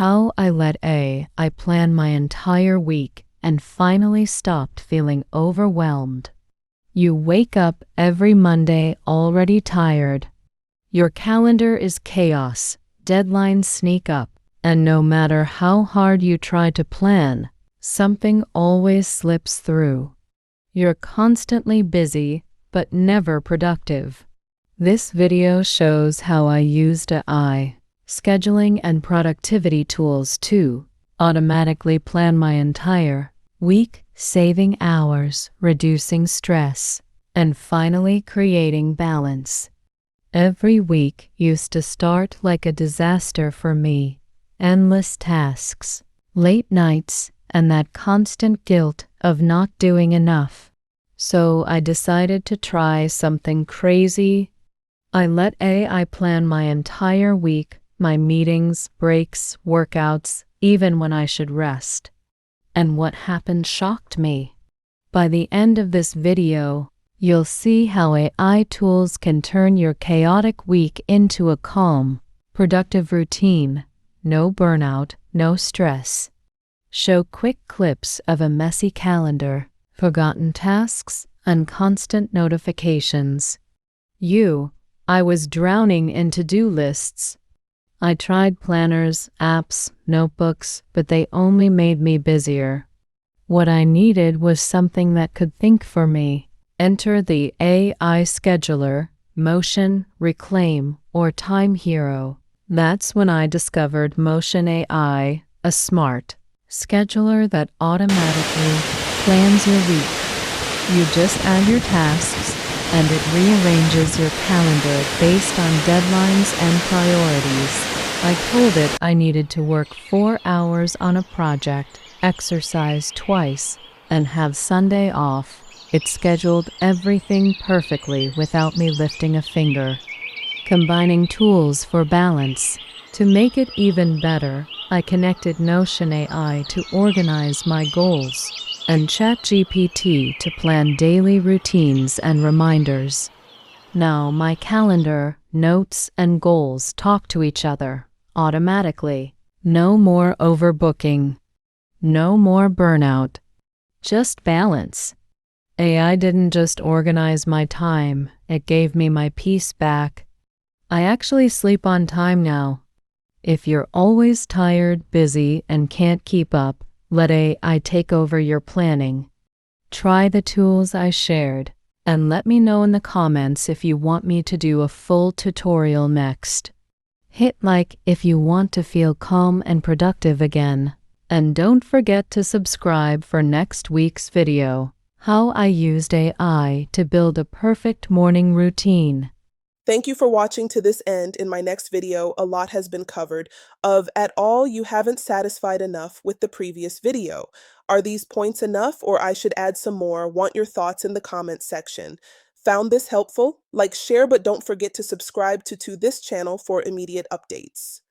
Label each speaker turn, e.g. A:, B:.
A: How I let AI plan my entire week and finally stopped feeling overwhelmed. You wake up every Monday already tired. Your calendar is chaos, deadlines sneak up, and no matter how hard you try to plan, something always slips through. You're constantly busy, but never productive. This video shows how I used AI, scheduling and productivity tools to automatically plan my entire week, saving hours, reducing stress, and finally creating balance. Every week used to start like a disaster for me. Endless tasks, late nights, and that constant guilt of not doing enough. So I decided to try something crazy. I let AI plan my entire week, my meetings, breaks, workouts, even when I should rest. And what happened shocked me. By the end of this video, you'll see how AI tools can turn your chaotic week into a calm, productive routine. No burnout, no stress. Show quick clips of a messy calendar, forgotten tasks, and constant notifications. I was drowning in to-do lists. I tried planners, apps, notebooks, but they only made me busier. What I needed was something that could think for me. Enter the AI scheduler, Motion, Reclaim, or Time Hero. That's when I discovered Motion AI, a smart scheduler that automatically plans your week. You just add your tasks, and it rearranges your calendar based on deadlines and priorities. I told it I needed to work 4 hours on a project, exercise twice, and have Sunday off. It scheduled everything perfectly without me lifting a finger. Combining tools for balance. To make it even better, I connected Notion AI to organize my goals and ChatGPT to plan daily routines and reminders. Now my calendar, notes, and goals talk to each other automatically. No more overbooking. No more burnout. Just balance. AI didn't just organize my time, it gave me my peace back. I actually sleep on time now. If you're always tired, busy, and can't keep up, let AI take over your planning. Try the tools I shared, and let me know in the comments if you want me to do a full tutorial next. Hit like if you want to feel calm and productive again. And don't forget to subscribe for next week's video, how I used AI to build a perfect morning routine.
B: Thank you for watching to this end. In my next video, a lot has been covered of at all you haven't satisfied enough with the previous video. Are these points enough or I should add some more? Want your thoughts in the comments section. Found this helpful? Like, share, but don't forget to subscribe to this channel for immediate updates.